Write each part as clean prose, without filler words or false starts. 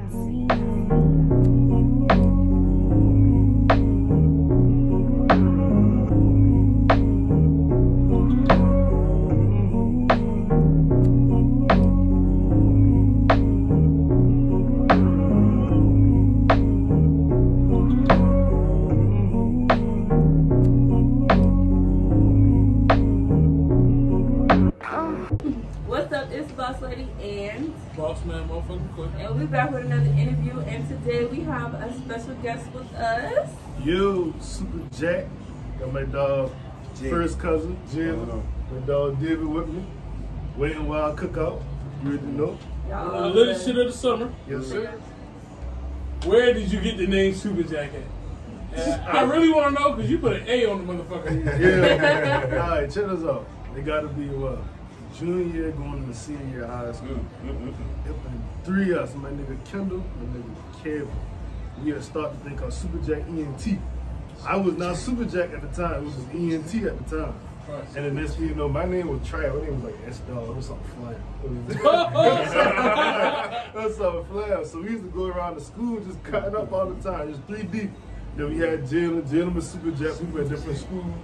What's up? It's Boss Lady and Boss Man, motherfucking quick. And we're back with another interview. And today we have a special guest with us. Yo, SupaJack. Got my dog, first cousin, Jim. My dog David with me. Waiting while I cook out. You already know. The little shit of the summer. Yes, sir. Where did you get the name SupaJack at? I really want to know because you put an A on the motherfucker. Yeah. All right, check this out. They got to be junior year going into senior year of high school. It been 3 of us, my nigga Kendall, my nigga Kevin. We had started to think called SupaJack ENT. I was not SupaJack at the time, it was just ENT at the time. Right. And then next thing you know, my name was Trav. My name was like S-Dog, it was something flying. It was something flying. So we used to go around the school just cutting up all the time, just 3 deep. Then we had Jalen and SupaJack, people at different schools,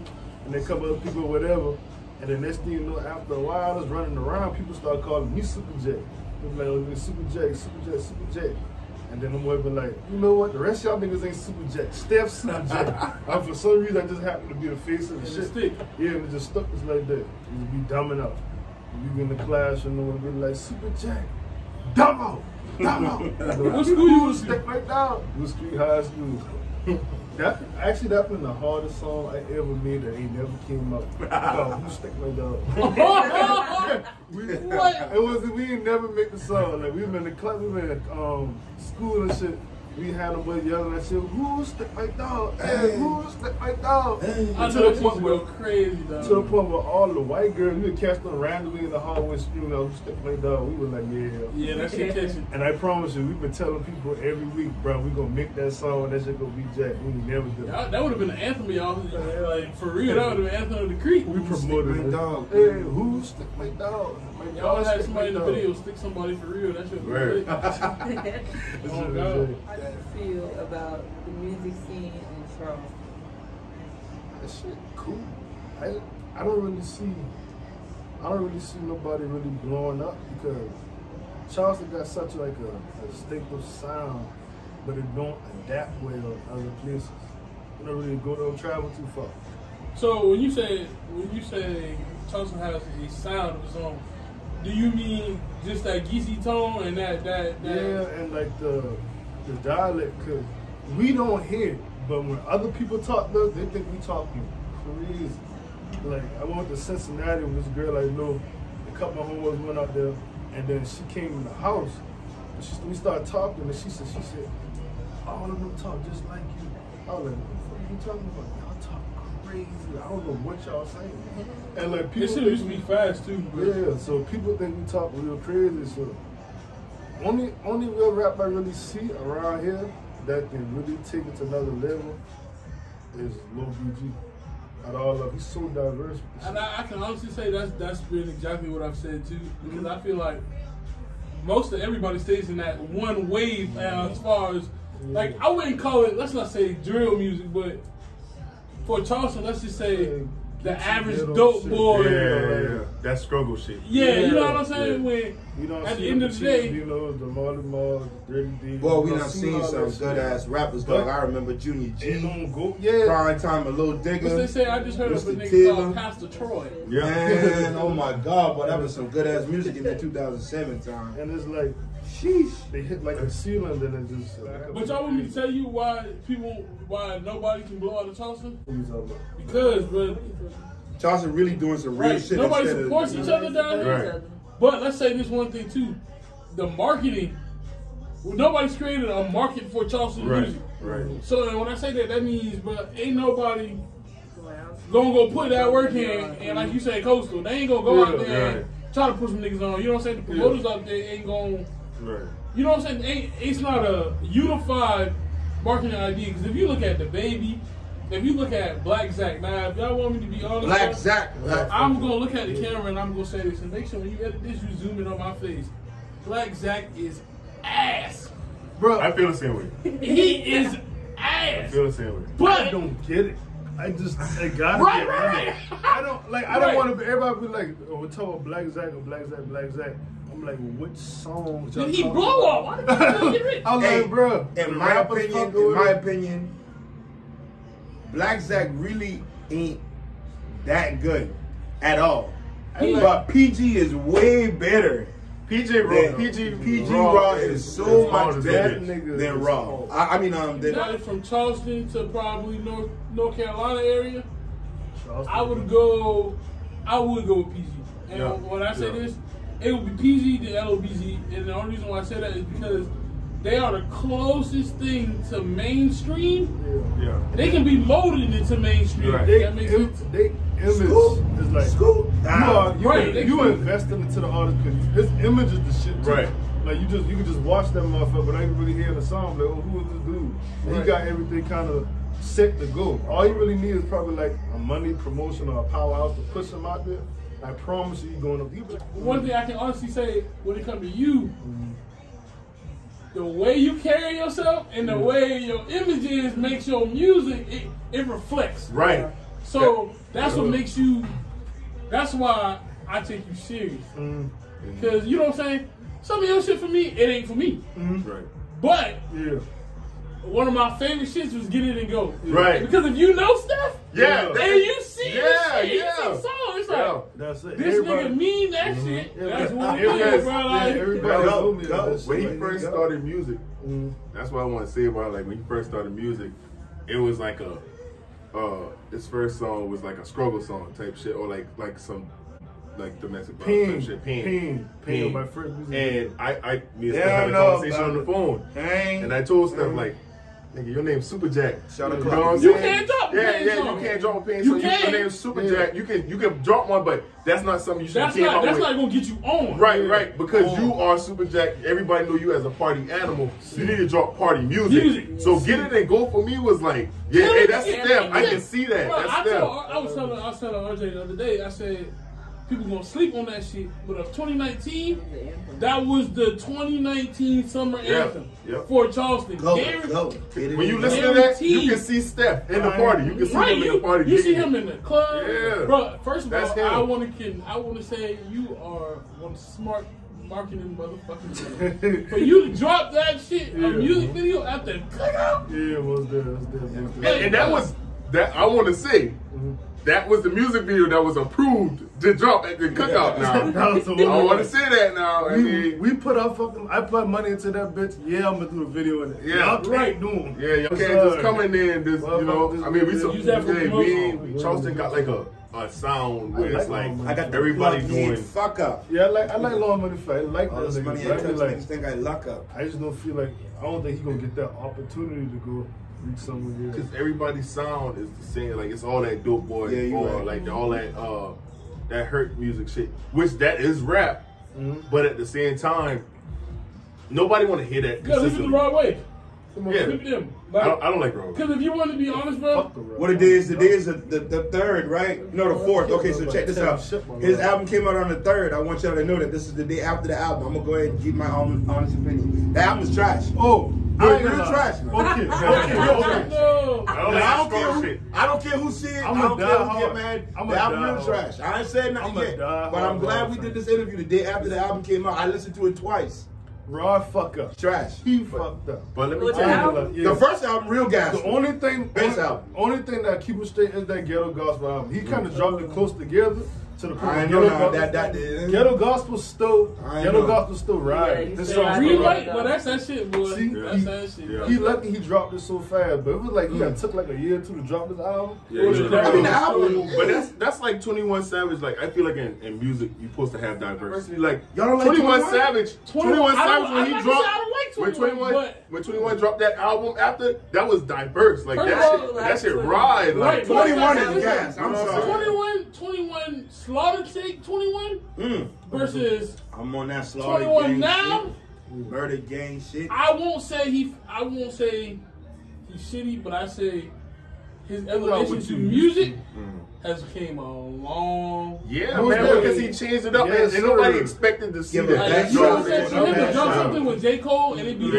and then a couple other people or whatever. And then next thing you know, after a while, I was running around, people started calling me SupaJack. They were like, oh, SupaJack. And then the boy be like, you know what, the rest of y'all niggas ain't SupaJack. Steph SupaJack. And for some reason, I just happened to be the face of the shit. Stick. Yeah, and it just stuck us like that. It would be dumbing out. You be in the class, you know, and be like, SupaJack, dumb out. What school you was stick right down? It was Street High School. That been the hardest song I ever made that ain't never came out. Who stick my dog? We ain't never make the song. Like we been in the club, we been in school and shit. We had them boys yelling that shit. Who stick my dog? Hey, who stick my dog? I know that used to go crazy, dog. To the point where all the white girls, we would catch them randomly in the hallway screaming out, who stick my dog? We were like, yeah, that shit catching. And I promise you, we've been telling people every week, bro, we gonna make that song and that shit gonna be Jack. We never do it. That would have been the anthem of y'all. Like, for real, that would have been anthem of the creek. We promoted it. Hey, who stick my dog? Y'all had somebody in the video stick somebody for real. That shit was great. How do you feel about the music scene in Charleston? That shit cool. I don't really see nobody really blowing up because Charleston got such like a staple sound, but it don't adapt well in other places. You don't really don't travel too far. So when you say Charleston has a sound of its own, do you mean just that geesy tone and that? Yeah, and like the dialect, cause we don't hear it, but when other people talk to us, they think we talking crazy. Like I went to Cincinnati with this girl I know. A couple of homeboys went out there, and then she came in the house. And we started talking, and she said, all of them talk just like you. I was like, what the fuck are you talking about? Y'all talk crazy. I don't know what y'all saying. And like people, this shit used to be fast too. Bro. Yeah, so people think we talk real crazy. So only real rap I really see around here that can really take it to another level is Lil BG. Out all of, he's so diverse. And I can honestly say that's been exactly what I've said too, because I feel like most of everybody stays in that one wave as far as like I wouldn't call it, let's not say drill music, but for Charleston, let's just say the average dope shit. boy. Yeah, that struggle shit. Yeah, you know what I'm saying? When you don't at the end of the day, you know, the Marley Marl, the Dirty D. Well, we done seen some good ass rappers, dog. I remember Junior G, Prime Time, a Little Digger. What's they say? I just heard of a nigga called Pastor Troy. Yeah, man, oh my God, boy, that was some good ass music in the 2007 time. And it's like, sheesh, they hit like a ceiling, then it just. But y'all want me to tell you why nobody can blow out of Charleston? What you talking about? Because, bro, Charleston really doing some real shit. Nobody supports each other down there. Right. But let's say this one thing too: the marketing. Well, nobody's created a market for Charleston music. Right. So when I say that, that means, but ain't nobody gonna go put that work in, and like you say, coastal. They ain't gonna go out there and try to put some niggas on. You know what I'm saying? The promoters out there ain't gonna. Right. You know what I'm saying? It's not a unified marketing idea. Because if you look at the Baby, if you look at Black Zack, now if y'all want me to be honest, Black Zack, I'm gonna look at the camera and I'm gonna say this, and make sure when you edit this, you zoom in on my face. Black Zack is ass, bro. I feel the same way. He is I ass. feel the same way. But I don't get it. I just it gotta Right, be right, right. right. I don't like. I don't Right. want to. Everybody be like, "Oh, we're talking about Black Zack or Black Zack, Black Zack." I'm like, well, which song? did he blow up? Why did he get rich? I'm Hey, like, bro. In my opinion, Black Zack really ain't that good at all. But PG is way better. PG Raw is so much hard better as than Raw. I mean, Not from Charleston to probably North Carolina area. Charleston. I would go with PG. And Yeah. when I say Yeah. this, it would be PG to LOBZ. And the only reason why I say that is because they are the closest thing to mainstream. Yeah. Yeah. They can be molded into mainstream. Right. They, That makes sense. they image Scoop. is like Scoop. you investing into the artist because his image is the shit too. Right. Like you can just watch that motherfucker, but I ain't really hearing the song. Like, oh, who is this dude? And Right. he got everything kind of set to go. All you really need is probably like a money promotion or a powerhouse to push him out there. I promise you, going up. One thing I can honestly say when it comes to you, the way you carry yourself and the way your image is makes your music, it reflects. Right. So that's what makes you, that's why I take you serious. Because you know what I'm saying? Some of your shit for me, it ain't for me. Right. But Yeah. one of my favorite shits was Get It and Go. Right. Because if you know stuff, Yeah. and you see Yeah, the shit, yeah. you see songs, it's Yeah. like, That's it. this nigga mean that shit. Yeah, That's but what it everybody- is, bro. Like, everybody Go, told me go. that shit. When he Like, first go. started music, that's what I want to say about like when he first started music, it was like his first song was like a struggle song type shit or like some like domestic violence type shit. Pain. My first music. And me and Steph Yeah, had a I know conversation on the about phone, Dang. and I told Steph like, nigga, your name's SupaJack. Shout out You to know what I'm You saying? can't drop a pain Yeah, song. you can't drop a pain You song. can. Your name's SupaJack. You can drop one, but that's not something you should that's came not out that's with. not gonna get you on. Right, because you are SupaJack. Everybody know you as a party animal. You need to drop party music. So Get It and Go for me was like, yeah, hey, that's Steph. I can see that. Bro, That's I Steph. was telling RJ the other day. I said people gonna sleep on that shit, but of 2019, that was the 2019 summer anthem for Charleston. Go. When you listen to that, you can see Steph in the party. You can see him in the party. You see him in the club. Yeah. Bro, first of That's all, him. I want to say you are one smart marketing motherfucker. For you to drop that shit, a music video after cookout. Yeah, it was there. And that was that. I want to say that was the music video that was approved to drop at the cookout. Now That was the I one. want to say that now. I mean, We put our fucking. I put money into that bitch. Yeah, I'm gonna do a video in it. Yeah. Y'all can't do them. yeah, you can't just come in there and just I mean, Use that for promotion. Charleston got like a sound where it's like Long I got the everybody plug doing. in fuck up. Yeah, I like Long Money Fly. I like All that this money nigga. I but I touch, be like, niggas think I luck up. I just don't feel like I don't think he gonna get that opportunity to go reach somewhere there. Because everybody's sound is the same. Like it's all that dope boy Yeah, you or right. like all that hurt music shit. Which that is rap, but at the same time, nobody want to hear that. You gotta look at the consistently. right way. Come on, Yeah. look at them. I don't like rock. Because if you want to be honest, bro, Fuck the rap. What it is, today is the third, right? No, the fourth. Okay, so check this out. His album came out on the 3rd. I want y'all to know that this is the day after the album. I'm gonna go ahead and give my honest opinion. The album is trash. Oh, Real gonna lie. trash, man. Okay. no. I don't care who see it. I'm I don't a care who diehard. get mad. I'm The a album real diehard. trash. I ain't said nothing I'm a yet, diehard but I'm glad we fan. did this interview the day after the album came out. I listened to it twice. Raw fuck up. Trash. He fucked up. But let me What's tell the you, album? Yeah. The first album, real gas. The only thing, Best album. only thing that keep it straight is that Ghetto Gospel album. He kind of dropped it close together to the point. I where know Ghetto now, Gospel- Ghetto Gospel still, I Ghetto know. Gospel still riding. Yeah, This he song said, still Green riding. light, but that's that shit, boy. See, That's that shit. Yeah. He lucky he dropped it so fast, but it was like he had took like a year or two to drop this album. Yeah, It was yeah. crazy. I mean, the album. But that's like 21 Savage. Like I feel like in music you're supposed to have diversity. Like Y'all don't like 21 21? Savage. 21 I don't- Savage when I'm he not dropped. gonna say I don't like When 21, when 21 dropped that album after, that was diverse. Like First that of shit, all, that shit 21. ride. Like Right, 21 but is gas. I'm sorry. 21 Slaughter Take 21 versus I'm on that slaughter 21 gang now. shit. Murder gang shit. I won't say he's shitty, but I say his elevation to music has came a long. Yeah, man, because he changed it up, and nobody expected to see that. Like, you know what I'm saying? For him to drop something with J. Cole and it be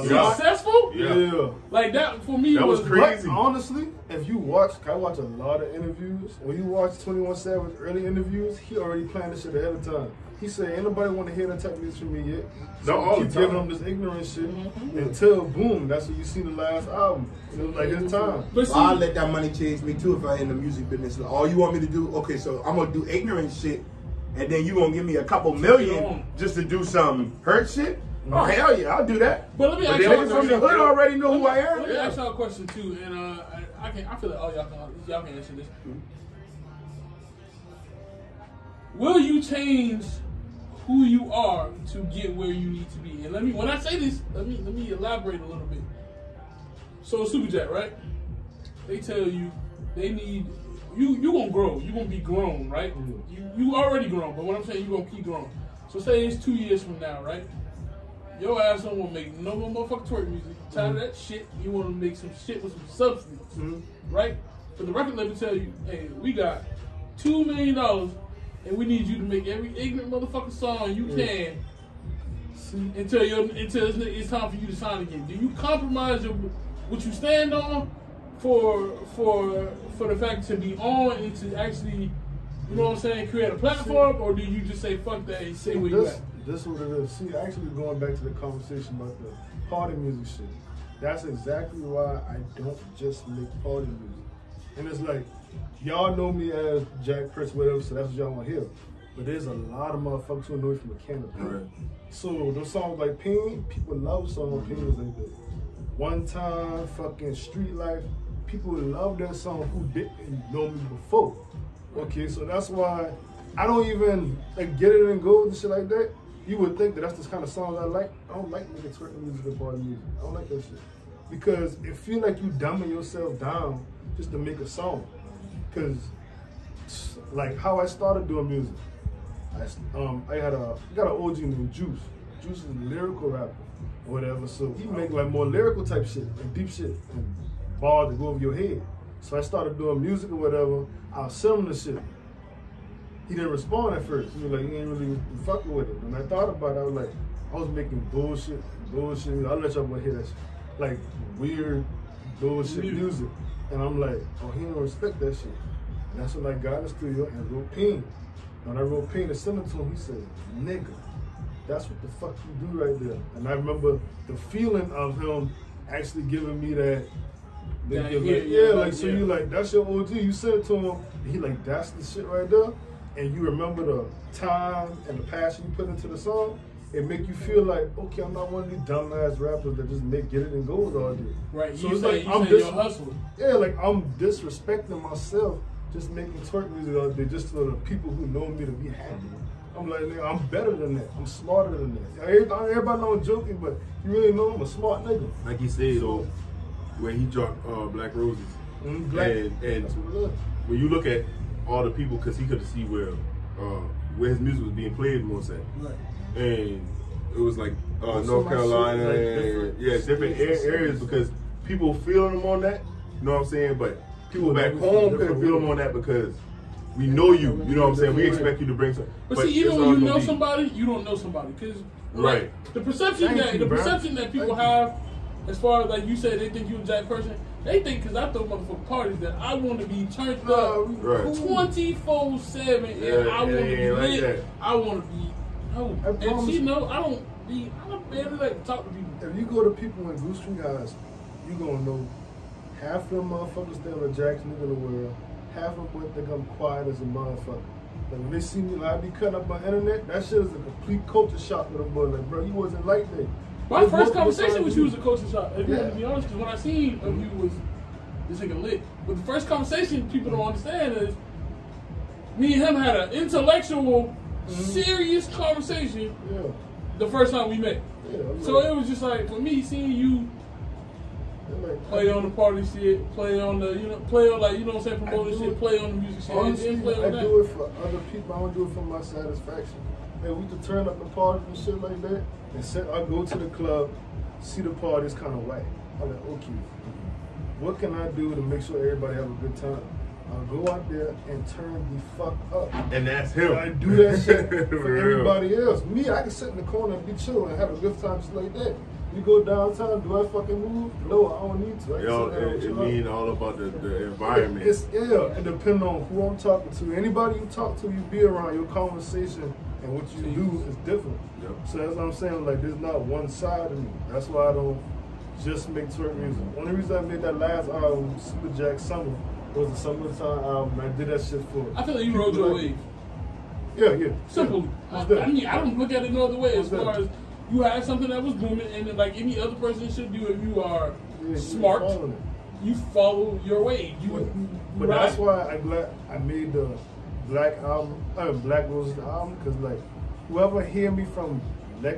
successful, like that for me that was crazy. But honestly, if you watch, I watch a lot of interviews. When you watch 21 Savage early interviews, he already planned this shit ahead of time. He said, ain't nobody want to hear that type of music from me yet. So all keep giving him this ignorant shit until boom, that's what you see the last album. It was like his time. But see, I'll let that money change me too if I in the music business. All you want me to do, okay, so I'm gonna do ignorant shit, and then you gonna give me a couple million just to do some hurt shit? Oh hell yeah, I'll do that. But let me ask you a question. From the hood already know who I am. Let me ask y'all a question too, and I feel like all y'all can answer this. Will you change who you are to get where you need to be? And when I say this, let me elaborate a little bit. So SupaJack, right? They tell you they need you gonna grow. You gonna be grown, right? You already grown, but what I'm saying, you gonna keep growing. So say it's 2 years from now, right? Your ass don't wanna make no more motherfucking twerk music. Tired of that shit. You wanna make some shit with some substance, right? But the record label tell you, hey, we got $2 million. And we need you to make every ignorant motherfucking song you can until it's time for you to sign again. Do you compromise what you stand on for the fact to be on and to actually, you know what I'm saying, create a platform, or do you just say fuck that and say where you at? This is what it is. See, actually going back to the conversation about the party music shit, that's exactly why I don't just make party music. And it's like, y'all know me as Jack Prince, whatever, so that's what y'all want to hear. But there's a lot of motherfuckers who know me from a can of paint. Right. So those songs like Pain, people love songs like Pain. Like the One Time, fucking Street Life. People love that song who didn't know me before. Okay, so that's why I don't even like Get It and Go and shit like that. You would think that that's the kind of songs I like. I don't like making twerk music and party music. I don't like that shit. Because it feel like you dumbing yourself down just to make a song. Cause like how I started doing music, I got an OG named Juice. Juice is a lyrical rapper or whatever, so he make like more lyrical type shit, like deep shit and bars that go over your head. So I started doing music or whatever. I was selling the shit. He didn't respond at first. He was like, he ain't really fucking with it. When I thought about it, I was like, I was making bullshit. I'll let y'all hear that shit. Like weird bullshit music. And I'm like, oh, he don't respect that shit. And that's when I got in the studio and wrote Pain. When I wrote Pain and sent it to him, he said, nigga, that's what the fuck you do right there. And I remember the feeling of him actually giving me that. So you like, that's your OG. You sent it to him, and he like, that's the shit right there. And you remember the time and the passion you put into the song. It make you feel like, okay, I'm not one of these dumbass rappers that just Get It and Go all day. Right. So you it's say, like you're hustling. Yeah, like I'm disrespecting myself just making twerk music all day just for the people who know me to be happy. I'm like, nigga, I'm better than that. I'm smarter than that. Everybody know I'm joking, but you really know I'm a smart nigga. Like he said, though, when he dropped Black Roses, and when you look at all the people, because he could have seen where his music was being played most at. Right. And it was like North Carolina, and different areas because people feeling him on that. You know what I'm saying? But people back home couldn't feel him on that because we know you. You know what I'm saying? We expect you to bring something. But see, even when you know somebody, you don't know somebody because the perception that people have, as far as like you said, they think you a Jack person. They think because I throw motherfucking parties that I want to be turned up 24/7 and I want to be lit. I want to be. No, and she know I'm better like talk to people. If you go to people in Blue Street Eyes, you gonna know half of them motherfuckers stay on the Jack's nigga in the world. Half of them think I'm quiet as a motherfucker. Like when they see me, like I be cutting up on the internet, that shit is a complete culture shock with them boys. Like, bro, you wasn't like that. My first conversation with you was a culture shock. If you want to be honest, because when I seen of you was this nigga lit. But the first conversation people don't understand is me and him had an intellectual. Serious conversation the first time we met. So it was just like for me seeing you play on the party shit, play on the play on like what I'm saying, promoting shit, play on the music shit. Honestly, I do it for other people. I don't do it for my satisfaction. Man, we could turn up the parties and shit like that, and I go to the club, see the party, it's kind of whack. I'm like, okay, what can I do to make sure everybody have a good time? I'll go out there and turn the fuck up. And that's him. I do that shit for For real. everybody else. Me, I can sit in the corner and be chill and have a good time just like that. You go downtown, do I fucking move? No, I don't need to. I can Yo, sit there and it chill out. mean all about the environment. It depends on who I'm talking to. Anybody you talk to, you be around, your conversation and what you do is different. Yep. So that's what I'm saying, like there's not one side of me. That's why I don't just make twerk music. Only reason I made that last album, SupaJack Summer, was the summertime album. I did that shit for. I feel like you rode your wave. Yeah. Simple. Yeah. I mean, I don't look at it no other way as far as you had something that was booming, and then, like any other person should do, if you are smart, you follow your wave. But that's why I'm glad I made the Black Roses album, because like whoever hear me from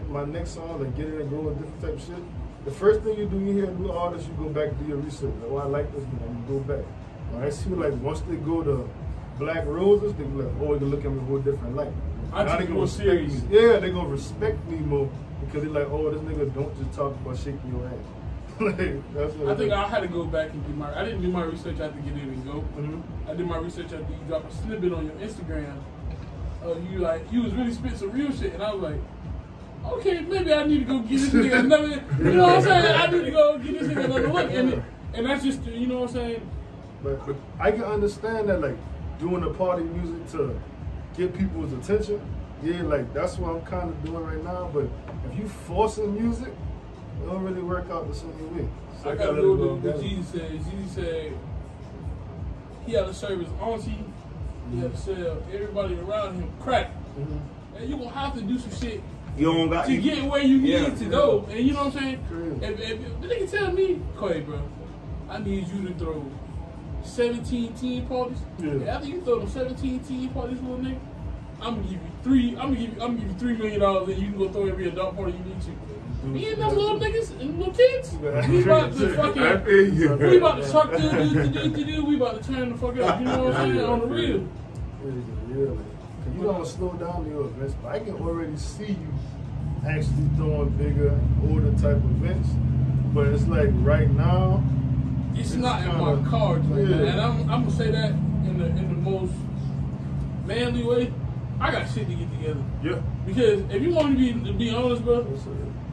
my next song, like Get It and Go and different type of shit, the first thing you do, you hear a new artist, you go back and do your research. Like, oh, I like this one, you go back. I see like once they go to Black Roses, they be like, oh, they can look at me in a whole different light. I take it more serious. Yeah, they gonna respect me more because they're like, oh, this nigga don't just talk about shaking your ass. Like, that's what I think I had to go back and do I didn't do my research after Get In and Go. Mm-hmm. I did my research after you drop a snippet on your Instagram. You was really spitting some real shit, and I was like, okay, maybe I need to go get this nigga another. You know what I'm saying? I need to go get this nigga another look, and that's just, you know what I'm saying. But I can understand that, like, doing the party music to get people's attention, yeah, like, that's what I'm kind of doing right now. But if you forcing music, it don't really work out the same way. So I gotta do what Jesus said. Jesus said he had to serve his auntie, he had to sell everybody around him crack. Mm-hmm. And you're gonna have to do some shit You don't got to get where you need to go. Yeah. And you know what I'm saying? True. If the nigga tell me, Clay, bro, I need you to throw 17 teen parties. Yeah. And after you throw them 17 teen parties, little nigga, I'm gonna give you $3 million, and you can go throw every adult party you need to. Me and them little niggas and little kids, we about to fucking, we about to truck do, we about to turn the fuck up. You know what I'm saying? On the real. Really. You don't slow down your events, but I can already see you actually throwing bigger, older type events. But it's like right now, It's not in my cards right now. And I'm gonna say that in the most manly way. I got shit to get together. Yeah. Because if you want me to be honest, bro,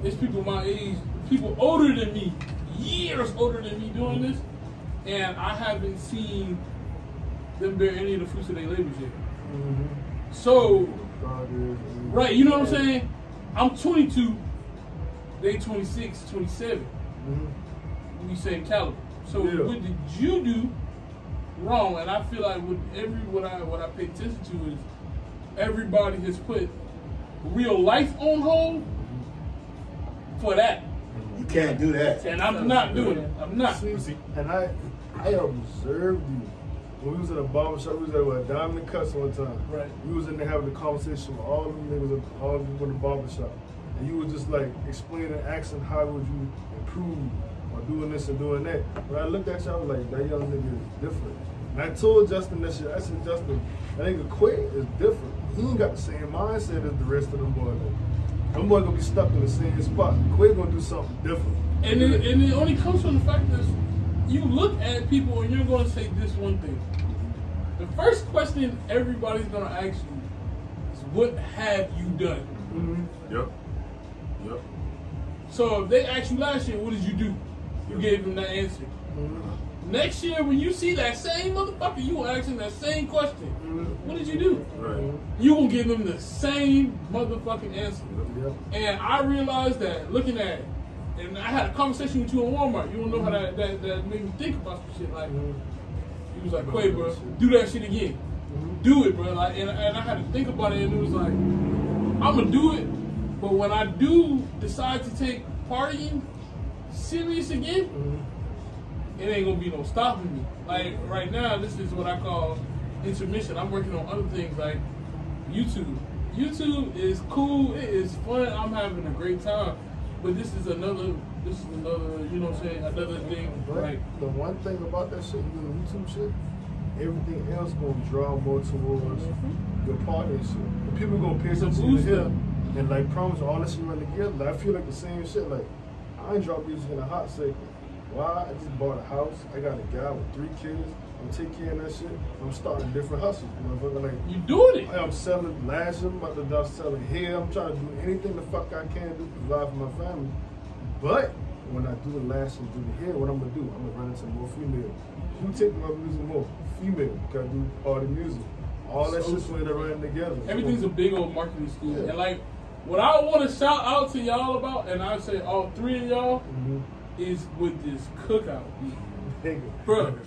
it's people my age, people older than me, years older than me doing this, and I haven't seen them bear any of the fruits of their labors yet. Mm-hmm. So, right, you know what I'm saying? I'm 22, they 26, 27. Mm-hmm. We same caliber. So what did you do wrong? And I feel like what I pay attention to is everybody has put real life on hold for that. You can't do that. And I'm not doing it. I'm not. See, and I observed you. When we was in a barbershop, we was at Diamond Cuts one time. Right. We was in there having a conversation with all of them niggas, all of them in the barbershop. And you was just like explaining, asking how would you improve or doing this and doing that. When I looked at you, I was like, that young nigga is different. And I told Justin that shit. I said, Justin, that nigga Quay is different. He ain't got the same mindset as the rest of them boys. Them boys gonna be stuck in the same spot. Quay gonna do something different. And it only comes from the fact that you look at people and you're going to say this one thing. The first question everybody's going to ask you is, what have you done? Mm-hmm. Yep. So if they asked you last year, what did you do? You gave them that answer. Mm-hmm. Next year, when you see that same motherfucker, you will ask him that same question. Mm-hmm. What did you do? Right. You will give them the same motherfucking answer. Yep. And I realized that looking at it, and I had a conversation with you in Walmart. You don't know how that made me think about some shit. Like, he was like, Quay, bro, do that shit again. Do it, bro. Like, and I had to think about it, and it was like, I'm gonna do it, but when I do decide to take partying serious again, it ain't gonna be no stopping me. Like right now, this is what I call intermission. I'm working on other things like YouTube. YouTube is cool. It is fun. I'm having a great time. But this is another, you know what I'm saying, another thing. But Like, the one thing about that shit, you do the YouTube shit, everything else gonna draw more towards your party and shit. The people gonna pay attention to here. And like promise all that shit run together. I feel like the same shit. Like I ain't dropped music in a hot second. Why? I just bought a house. I got a guy with 3 kids. I'm taking care of that shit. I'm starting different hustles. Motherfucker, like You doing it? I'm selling lashes. I'm about to start selling hair. I'm trying to do anything the fuck I can do to provide for my family. But when I do the lashes and do the hair, what I'm gonna do? I'm gonna run into more females. Who take my music more? Female. Because I do all the music. All that shit's going to run together. Everything's a big old marketing school. Yeah. And like, what I want to shout out to y'all about, and I say all 3 of y'all, is with this cookout. Bro,